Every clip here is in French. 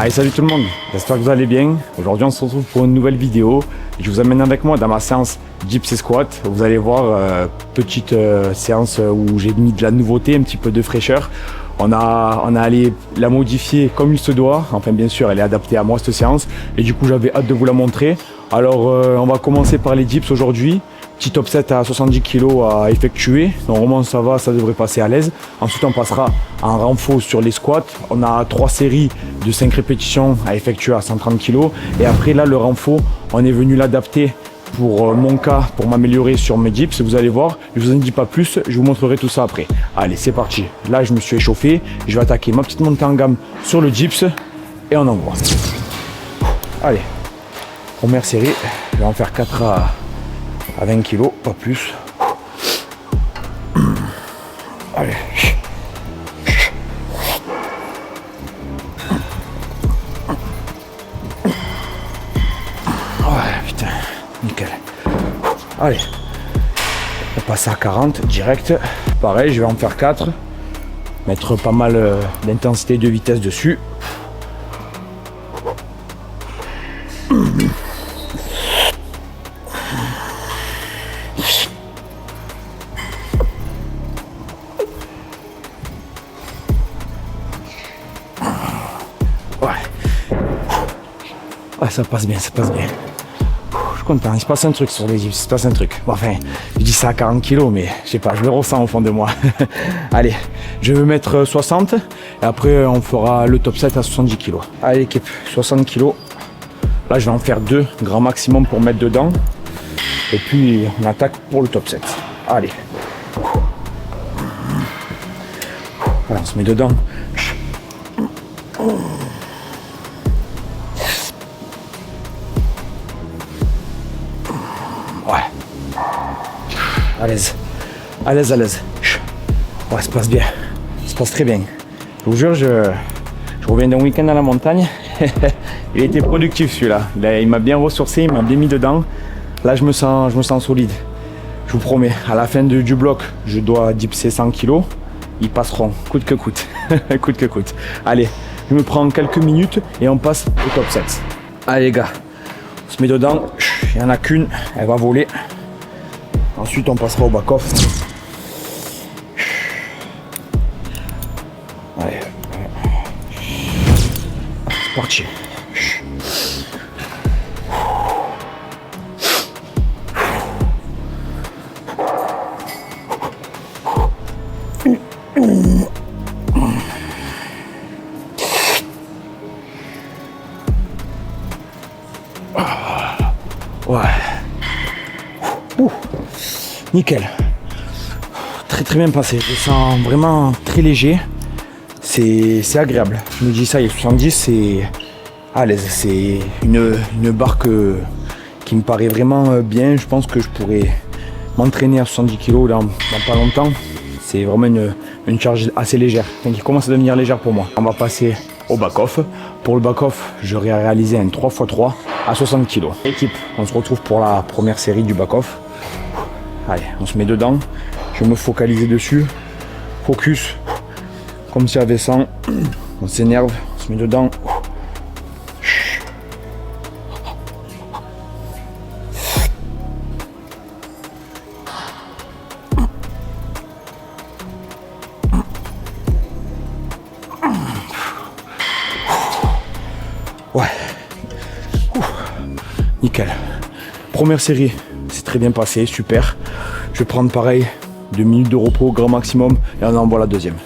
Allez, salut tout le monde, j'espère que vous allez bien. Aujourd'hui on se retrouve pour une nouvelle vidéo. Je vous amène avec moi dans ma séance dips et squat. Vous allez voir, petite séance où j'ai mis de la nouveauté, un petit peu de fraîcheur. On a allé la modifier comme il se doit. Enfin bien sûr elle est adaptée à moi cette séance. Et du coup j'avais hâte de vous la montrer. Alors on va commencer par les dips aujourd'hui. Petit top 7 à 70 kg à effectuer. Normalement ça va, ça devrait passer à l'aise. Ensuite on passera en renfort sur les squats. On a 3 séries de 5 répétitions à effectuer à 130 kg. Et après là le renfort, on est venu l'adapter pour mon cas, pour m'améliorer sur mes dips. Vous allez voir, je vous en dis pas plus, je vous montrerai tout ça après. Allez c'est parti, là je me suis échauffé. Je vais attaquer ma petite montée en gamme sur le dips et on envoie. Allez, première série, je vais en faire 4 à 20 kg, pas plus. Allez. Ouais, putain, nickel. Allez. On passe à 40 direct. Pareil, je vais en faire 4. Mettre pas mal d'intensité de vitesse dessus. Ouais, ça passe bien, ça passe bien. Je suis content, il se passe un truc sur les dips, il se passe un truc. Bon, enfin, je dis ça à 40 kg, mais je sais pas, je le ressens au fond de moi. Allez, je vais mettre 60 et après on fera le top 7 à 70 kg. Allez l'équipe, 60 kg. Là, je vais en faire 2 grand maximum pour mettre dedans. Et puis, on attaque pour le top 7. Allez. Voilà, on se met dedans. Ouais. À l'aise. À l'aise, à l'aise. Ouais, ça se passe bien. Ça se passe très bien. Je vous jure, je reviens d'un week-end à la montagne. Il a été productif celui-là. Il m'a bien ressourcé, il m'a bien mis dedans. Là, je me sens solide. Je vous promets, à la fin du bloc, je dois dipser 100 kg. Ils passeront, coûte que coûte. Coûte que coûte. Allez, je me prends quelques minutes et on passe au top 7. Allez les gars, on se met dedans. Il n'y en a qu'une, elle va voler. Ensuite, on passera au back-off. Allez. C'est parti. Ouais. Nickel. Très bien passé. Je sens vraiment très léger. C'est agréable. Je me dis ça, il y a 70, c'est à l'aise. C'est une barre qui me paraît vraiment bien. Je pense que je pourrais m'entraîner à 70 kg dans pas longtemps. C'est vraiment une charge assez légère. Donc il commence à devenir légère pour moi. On va passer au back-off. Pour le back-off, j'aurais réalisé un 3x3 à 60 kg. Équipe, on se retrouve pour la première série du back-off. Allez, on se met dedans. Je vais me focaliser dessus. Focus. Comme si avait 100. On s'énerve. On se met dedans. Ouais. Nickel. Première série, c'est très bien passé, super. Je vais prendre pareil 2 minutes de repos, grand maximum, et on envoie la deuxième.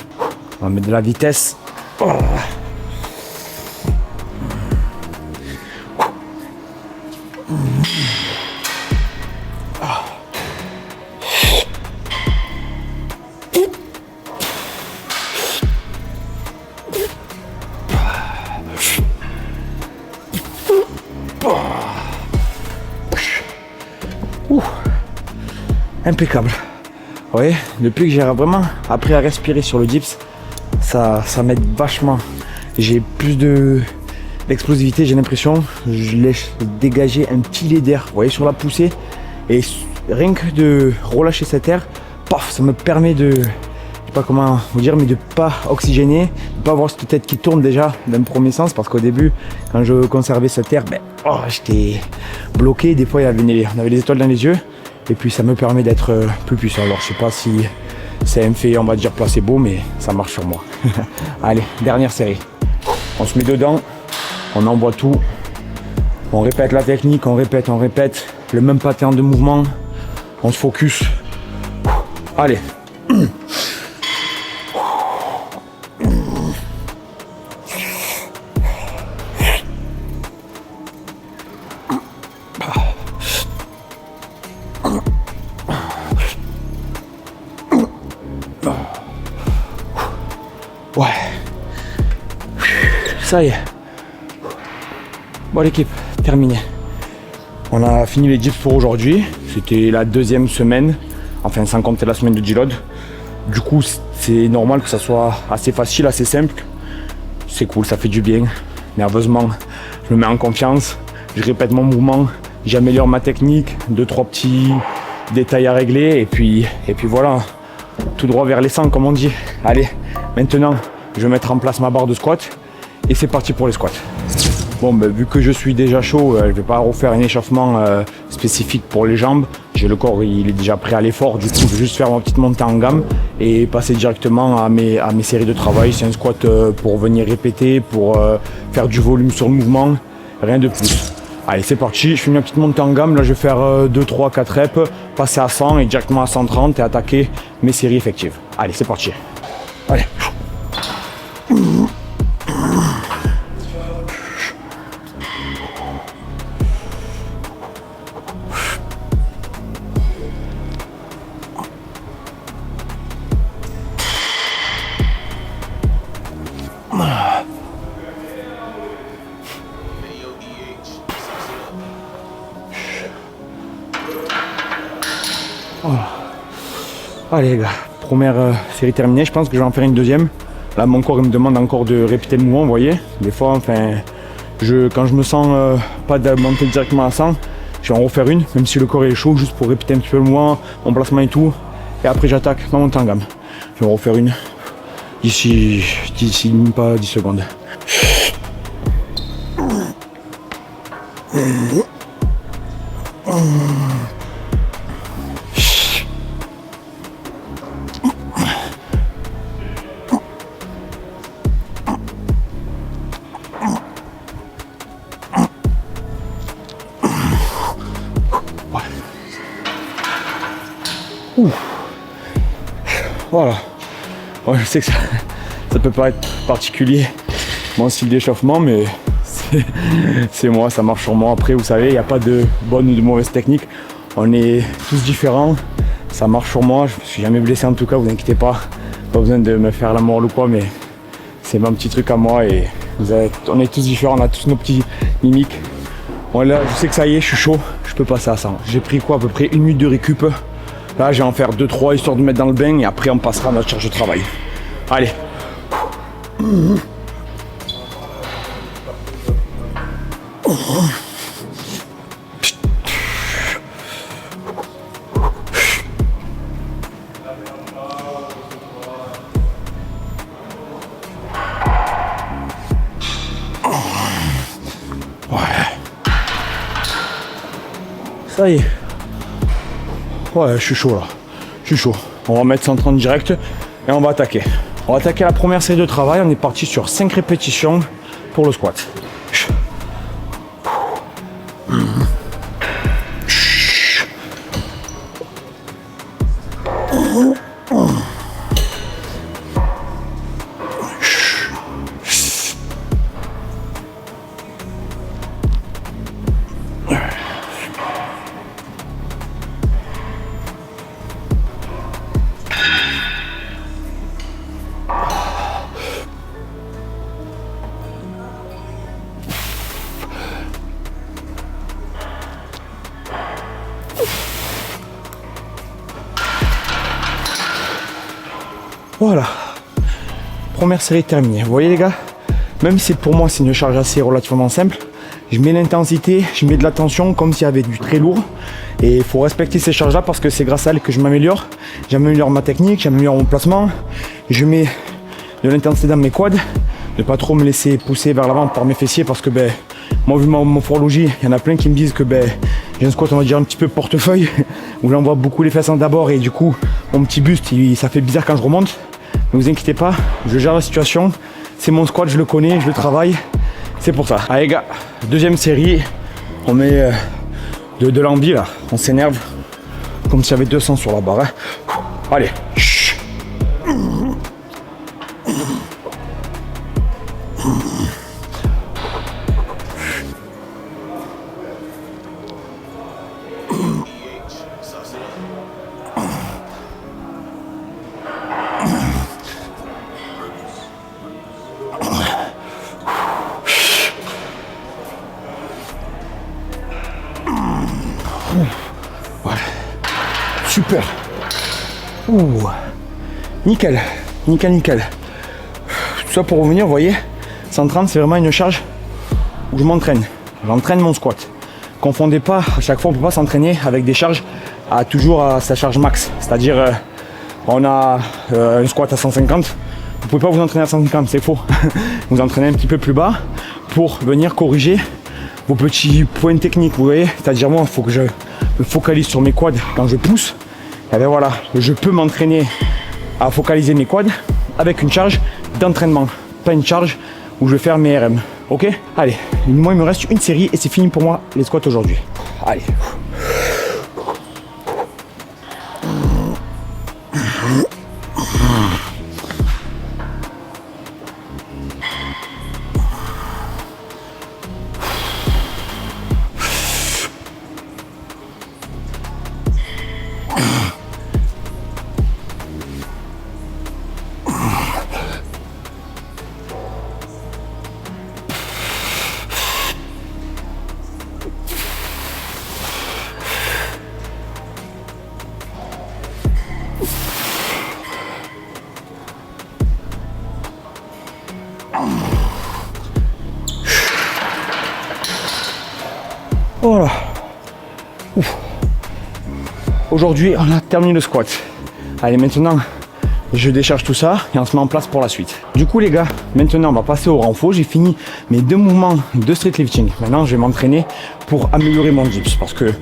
On va mettre de la vitesse. Oh. Impeccable. Vous voyez, depuis que j'ai vraiment appris à respirer sur le dips, ça m'aide vachement. J'ai plus d'explosivité, j'ai l'impression. Je laisse dégager un petit lait d'air, vous voyez, sur la poussée. Et rien que de relâcher cet air, paf, ça me permet de pas comment vous dire, mais de pas oxygéner, de pas avoir cette tête qui tourne déjà d'un premier sens, parce qu'au début, quand je conservais cette air, j'étais bloqué. Des fois, on avait les étoiles dans les yeux, et puis ça me permet d'être plus puissant. Alors, je sais pas si c'est un fait, on va dire placebo, mais ça marche sur moi. Allez, dernière série. On se met dedans, on envoie tout, on répète la technique, on répète, le même pattern de mouvement, on se focus. Allez. Ouais. Ça y est. Bon l'équipe, terminé. On a fini les dips pour aujourd'hui. C'était la deuxième semaine, enfin sans compter la semaine de deload. Du coup, c'est normal que ça soit assez facile, assez simple. C'est cool, ça fait du bien. Nerveusement, je me mets en confiance. Je répète mon mouvement, j'améliore ma technique, 2-3 petits détails à régler et puis voilà, tout droit vers les 100 comme on dit. Allez, maintenant, je vais mettre en place ma barre de squat et c'est parti pour les squats. Bon, vu que je suis déjà chaud, je ne vais pas refaire un échauffement spécifique pour les jambes. J'ai le corps, il est déjà prêt à l'effort. Du coup, je vais juste faire ma petite montée en gamme et passer directement à mes séries de travail. C'est un squat pour venir répéter, pour faire du volume sur le mouvement, rien de plus. Allez, c'est parti, je fais une petite montée en gamme. Là, je vais faire 2, 3, 4 reps, passer à 100 et directement à 130 et attaquer mes séries effectives. Allez, c'est parti. Allez. Allez les gars, première série terminée, je pense que je vais en faire une deuxième. Là mon corps il me demande encore de répéter le mouvement, vous voyez. Des fois, enfin, quand je me sens pas de monter directement à 100, je vais en refaire une, même si le corps est chaud, juste pour répéter un petit peu le mouvement, mon placement et tout. Et après j'attaque ma montée en gamme. Je vais en refaire une d'ici même pas 10 secondes. Voilà. Ouais, je sais que ça peut paraître particulier, mon style d'échauffement, mais c'est moi, ça marche sur moi. Après, vous savez, il n'y a pas de bonne ou de mauvaise technique. On est tous différents. Ça marche sur moi. Je me suis jamais blessé en tout cas, vous inquiétez pas. Pas besoin de me faire la morale ou quoi, mais c'est mon petit truc à moi et on est tous différents, on a tous nos petits mimiques. Bon, là, je sais que ça y est, je suis chaud, je peux passer à ça. J'ai pris quoi, à peu près 1 minute de récup. Là, je vais en faire 2-3 histoire de mettre dans le bain et après on passera à notre charge de travail. Allez. Ça y est. Ouais, je suis chaud là. Je suis chaud. On va mettre 130 direct et on va attaquer. On va attaquer la première série de travail. On est parti sur 5 répétitions pour le squat. Voilà, première série terminée. Vous voyez les gars, même si pour moi c'est une charge assez relativement simple, je mets l'intensité, je mets de la tension comme s'il y avait du très lourd. Et il faut respecter ces charges là parce que c'est grâce à elles que je m'améliore. J'améliore ma technique, j'améliore mon placement. Je mets de l'intensité dans mes quads, ne pas trop me laisser pousser vers l'avant par mes fessiers parce que moi vu ma morphologie, il y en a plein qui me disent que j'ai un squat on va dire un petit peu portefeuille où j'envoie beaucoup les fesses en d'abord et du coup mon petit buste ça fait bizarre quand je remonte. Ne vous inquiétez pas, je gère la situation, c'est mon squat, je le connais, je le travaille, c'est pour ça. Allez gars, deuxième série, on met de l'envie là, on s'énerve comme s'il y avait 200 sur la barre. Hein. Allez. Voilà. Super. Ouh. Nickel. Nickel, nickel. Tout ça pour revenir, vous voyez, 130 c'est vraiment une charge où je m'entraîne. J'entraîne mon squat. Confondez pas, à chaque fois on ne peut pas s'entraîner avec des charges toujours à sa charge max. C'est-à-dire on a un squat à 150, vous pouvez pas vous entraîner à 150, c'est faux. Vous entraînez un petit peu plus bas pour venir corriger vos petits points techniques, vous voyez. C'est-à-dire moi, il faut que je me focalise sur mes quads quand je pousse. Et bien voilà, je peux m'entraîner à focaliser mes quads avec une charge d'entraînement, pas une charge où je vais faire mes RM. Ok? Allez, moi il me reste une série et c'est fini pour moi les squats aujourd'hui. Allez. Voilà. Ouf. Aujourd'hui, on a terminé le squat. Allez, maintenant, je décharge tout ça et on se met en place pour la suite. Du coup, les gars, maintenant, on va passer au renfort. J'ai fini mes 2 mouvements de street lifting. Maintenant, je vais m'entraîner pour améliorer mon dips parce que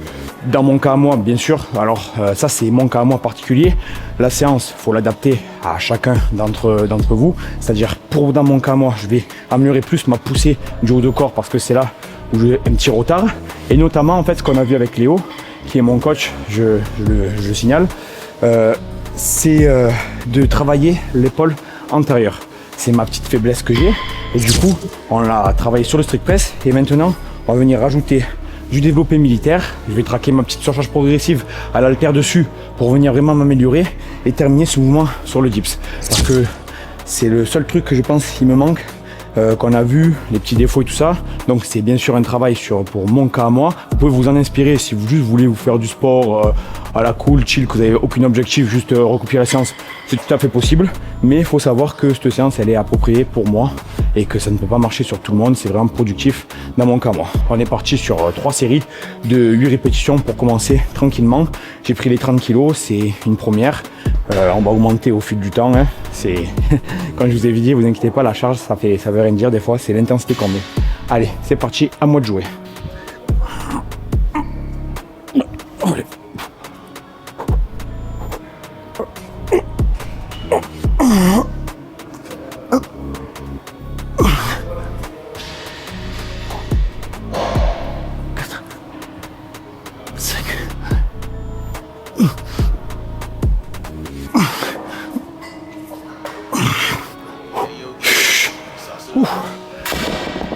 dans mon cas à moi, bien sûr, alors ça c'est mon cas à moi particulier. La séance, il faut l'adapter à chacun d'entre vous. C'est-à-dire, dans mon cas à moi, je vais améliorer plus ma poussée du haut de corps parce que c'est là où j'ai un petit retard. Et notamment, en fait, ce qu'on a vu avec Léo, qui est mon coach, je le signale, c'est de travailler l'épaule antérieure. C'est ma petite faiblesse que j'ai. Et du coup, on l'a travaillé sur le strict press. Et maintenant, on va venir rajouter du développé militaire. Je vais traquer ma petite surcharge progressive à l'haltère dessus pour venir vraiment m'améliorer et terminer ce mouvement sur le dips. Parce que c'est le seul truc que je pense qu'il me manque, qu'on a vu, les petits défauts et tout ça. Donc c'est bien sûr un travail pour mon cas à moi. Vous pouvez vous en inspirer si vous juste voulez vous faire du sport à la cool, chill, que vous n'avez aucun objectif, juste recopier la séance, c'est tout à fait possible. Mais il faut savoir que cette séance, elle est appropriée pour moi et que ça ne peut pas marcher sur tout le monde. C'est vraiment productif dans mon cas à moi. On est parti sur 3 séries de 8 répétitions pour commencer tranquillement. J'ai pris les 30 kg, c'est une première. On va augmenter au fil du temps. Hein. C'est quand je vous ai dit, vous inquiétez pas, la charge, ça veut rien dire des fois, c'est l'intensité qu'on met. Allez, c'est parti, à moi de jouer. Allez.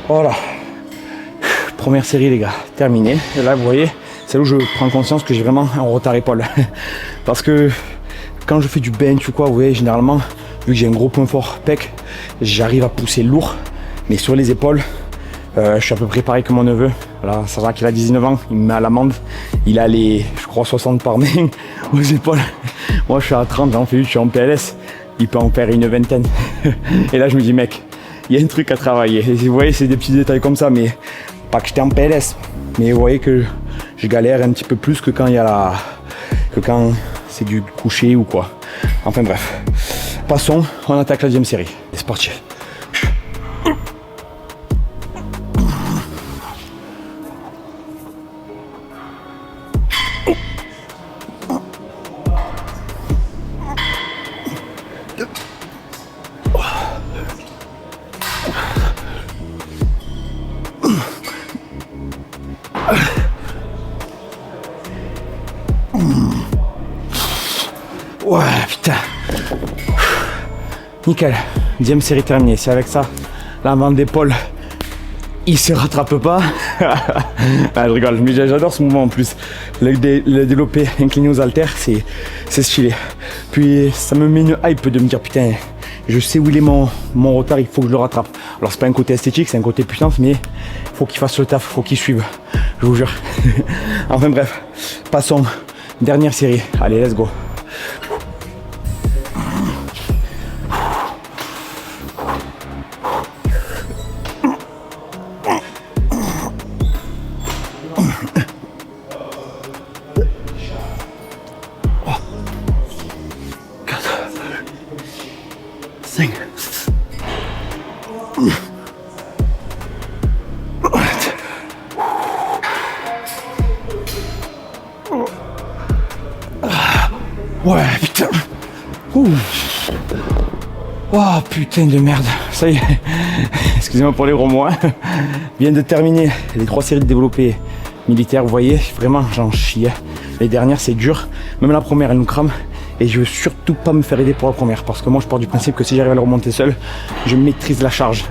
Voilà, première série les gars, terminée. Et là vous voyez, c'est là où je prends conscience que j'ai vraiment un retard épaule. Parce que quand je fais du bench ou quoi, vous voyez, généralement, vu que j'ai un gros point fort pec, j'arrive à pousser lourd. Mais sur les épaules, je suis à peu près pareil que mon neveu. Là, ça va qu'il a 19 ans, il me met à l'amende. Il a les, je crois, 60 par main aux épaules. Moi je suis à 30, en fait, je suis en PLS. Il peut en faire une vingtaine. Et là je me dis mec, il y a un truc à travailler. Et vous voyez, c'est des petits détails comme ça, mais pas que j'étais en PLS. Mais vous voyez que je galère un petit peu plus que quand il y a que quand c'est du coucher ou quoi. Enfin bref. Passons, on attaque la deuxième série. C'est parti. Ouais, putain. Nickel. Deuxième série terminée. C'est avec ça, l'avant d'épaule, il se rattrape pas. Ah, je rigole, mais j'adore ce mouvement en plus. Le développé incliné aux haltères, c'est stylé. Puis ça me met une hype de me dire putain, je sais où il est mon retard, il faut que je le rattrape. Alors c'est pas un côté esthétique, c'est un côté puissance, mais il faut qu'il fasse le taf, il faut qu'il suive. Je vous jure. Enfin bref, passons. Dernière série. Allez, let's go. Ouais, putain. Ouh. Oh, putain de merde. Ça y est. Excusez-moi pour les gros mots. Vient de terminer les 3 séries de développés militaires. Vous voyez, vraiment, j'en chie. Les dernières, c'est dur. Même la première, elle nous crame. Et je veux surtout pas me faire aider pour la première. Parce que moi, je pars du principe que si j'arrive à le remonter seul, je maîtrise la charge.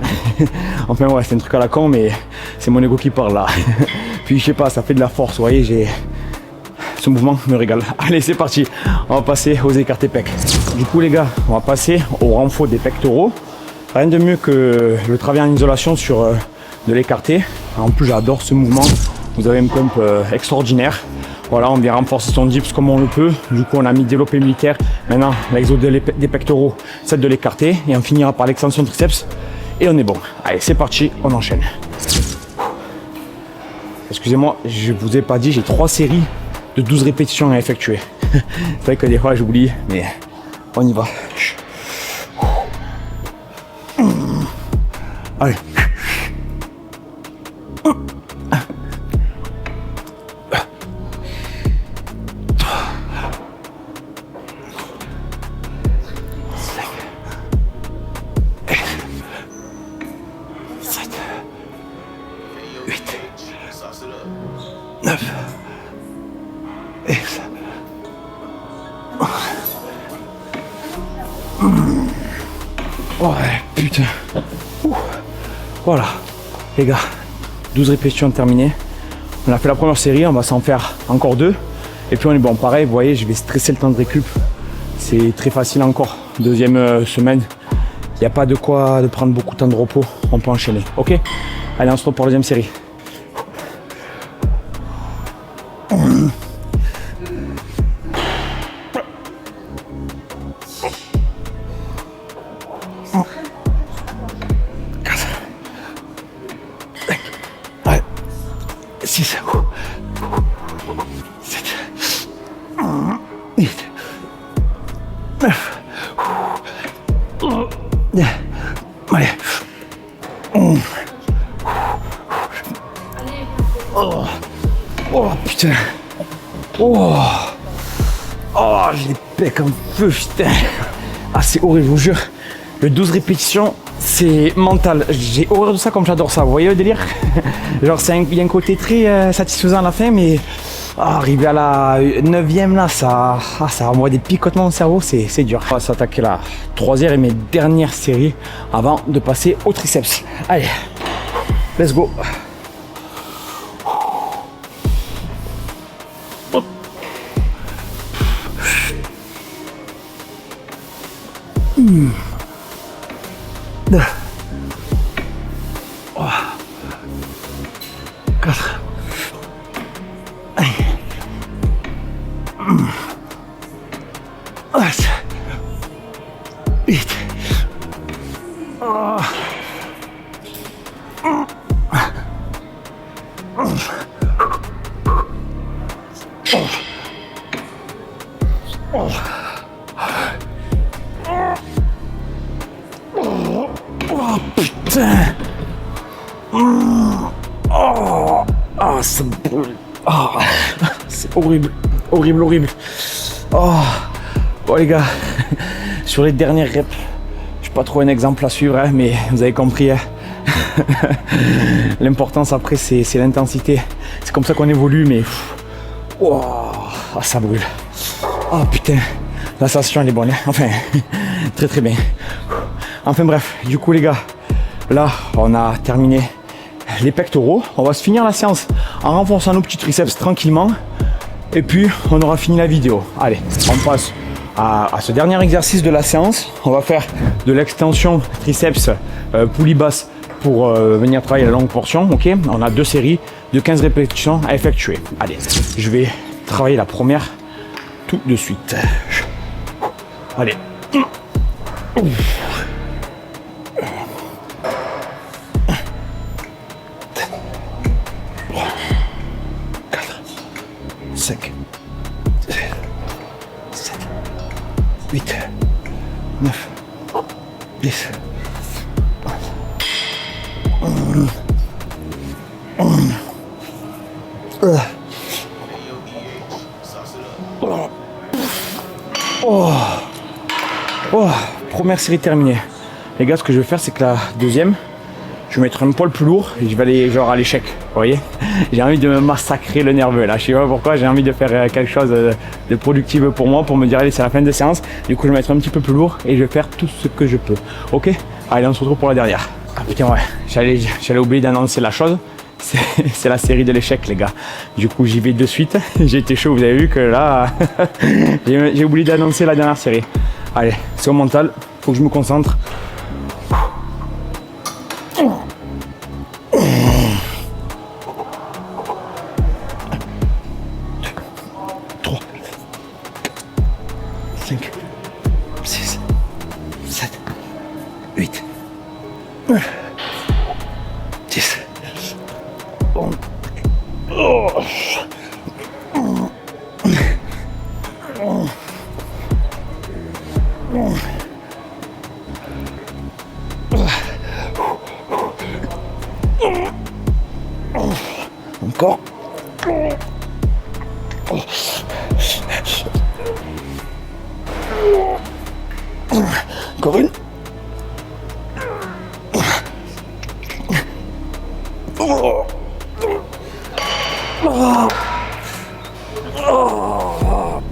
Enfin, ouais, c'est un truc à la con, mais c'est mon ego qui parle là. Puis, je sais pas, ça fait de la force. Vous voyez, ce mouvement me régale. Allez, c'est parti. On va passer aux écartés pecs. Du coup, les gars, on va passer au renfort des pectoraux. Rien de mieux que le travail en isolation sur de l'écarté. En plus, j'adore ce mouvement. Vous avez un pump extraordinaire. Voilà, on vient renforcer son dips comme on le peut. Du coup, on a mis développé militaire. Maintenant, l'exo des pectoraux, celle de l'écarté. Et on finira par l'extension triceps. Et on est bon. Allez, c'est parti, on enchaîne. Excusez-moi, je vous ai pas dit, j'ai 3 séries de 12 répétitions à effectuer. C'est vrai que des fois j'oublie, mais on y va. Allez. Ouais, putain. Voilà, les gars, 12 répétitions terminées. On a fait la première série, on va s'en faire encore 2. Et puis on est bon, pareil, vous voyez, je vais stresser le temps de récup. C'est très facile encore. Deuxième semaine, il n'y a pas de quoi de prendre beaucoup de temps de repos. On peut enchaîner, ok? Allez, on se retrouve pour la deuxième série. Allez. Oh putain. Oh, j'ai les pecs en feu, putain. Ah, c'est horrible, je vous jure. Le 12 répétitions, c'est mental. J'ai horreur de ça comme j'adore ça. Vous voyez le délire? Genre, il y a un côté très satisfaisant à la fin, mais arriver à la 9e là, ça envoie des picotements au cerveau, c'est dur. On va s'attaquer la 3e et mes dernières séries avant de passer au triceps. Allez, let's go. Deux. 4. 8. Oh putain. Oh, ah, ça brûle. Oh, c'est horrible, horrible, horrible. Oh. Bon les gars, sur les dernières reps, je suis pas trop un exemple à suivre, hein, mais vous avez compris. Hein. L'importance après c'est l'intensité. C'est comme ça qu'on évolue, mais oh, ah, ça brûle. Oh putain, la sensation elle est bonne. Hein. Enfin, très très bien. Enfin bref, du coup les gars, là on a terminé les pectoraux. On va se finir la séance en renforçant nos petits triceps tranquillement. Et puis on aura fini la vidéo. Allez, on passe à ce dernier exercice de la séance. On va faire de l'extension triceps poulie basse pour venir travailler la longue portion. Ok, on a 2 séries de 15 répétitions à effectuer. Allez, je vais travailler la première tout de suite. Allez. 5, 7, 8, 9, 10. Oh, première série terminée. Les gars, ce que je vais faire, c'est que la deuxième, je vais mettre un poil plus lourd et je vais aller genre à l'échec. Vous voyez, j'ai envie de me massacrer le nerveux là. Je sais pas pourquoi, j'ai envie de faire quelque chose de productif pour moi, pour me dire allez, c'est la fin de séance. Du coup, je vais mettre un petit peu plus lourd et je vais faire tout ce que je peux. Ok, allez, on se retrouve pour la dernière. Ah putain, ouais, j'allais oublier d'annoncer la chose. C'est la série de l'échec, les gars. Du coup, j'y vais de suite. J'ai été chaud, vous avez vu que là, j'ai oublié d'annoncer la dernière série. Allez, c'est au mental, faut que je me concentre. 5, 6, 7, 8, 9, 10, 11. Encore. Encore une. Oh,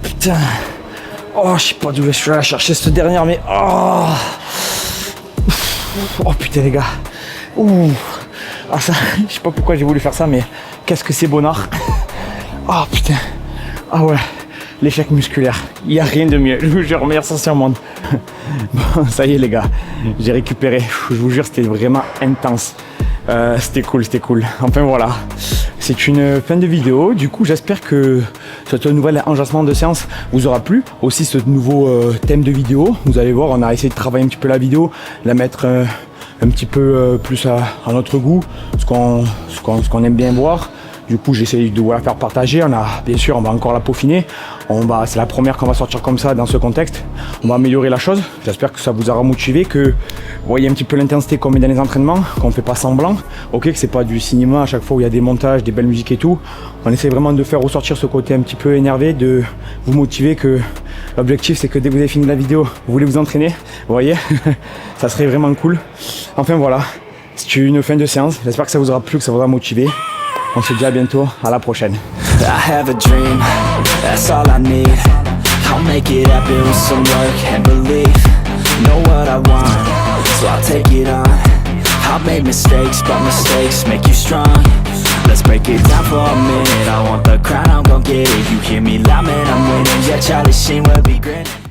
putain. Oh, je sais pas d'où je suis allé chercher cette dernière, mais oh putain les gars. Ouh. Ah ça, je sais pas pourquoi j'ai voulu faire ça, mais qu'est-ce que c'est bonnard. Oh putain. Ah ouais, l'échec musculaire. Il n'y a rien de mieux. Je vous jure, meilleure sensation au monde. Bon, ça y est les gars, j'ai récupéré. Je vous jure, c'était vraiment intense. C'était cool. Enfin voilà, c'est une fin de vidéo. Du coup, j'espère que ce nouvel enregistrement de séance vous aura plu. Aussi ce nouveau thème de vidéo. Vous allez voir, on a essayé de travailler un petit peu la vidéo, la mettre un petit peu plus à notre goût, ce qu'on aime bien voir. Du coup, j'essaie de vous la faire partager. Bien sûr, on va encore la peaufiner. C'est la première qu'on va sortir comme ça dans ce contexte. On va améliorer la chose. J'espère que ça vous aura motivé, que vous voyez un petit peu l'intensité qu'on met dans les entraînements, qu'on ne fait pas semblant. Ok, que c'est pas du cinéma à chaque fois où il y a des montages, des belles musiques et tout. On essaie vraiment de faire ressortir ce côté un petit peu énervé, de vous motiver, que l'objectif c'est que dès que vous avez fini la vidéo, vous voulez vous entraîner. Vous voyez, ça serait vraiment cool. Enfin voilà, c'est une fin de séance. J'espère que ça vous aura plu, que ça vous aura motivé. On se dit à bientôt, à la prochaine. I have a dream, that's all I need. I'll make it happen with some work and belief. Know what I want, so I'll take it on. I've made mistakes, but mistakes make you strong. Let's break it down for a minute. I want the crown, I'm gon' get it. You hear me loud, man, I'm winning. Yeah, Charlie Sheen will be grinning.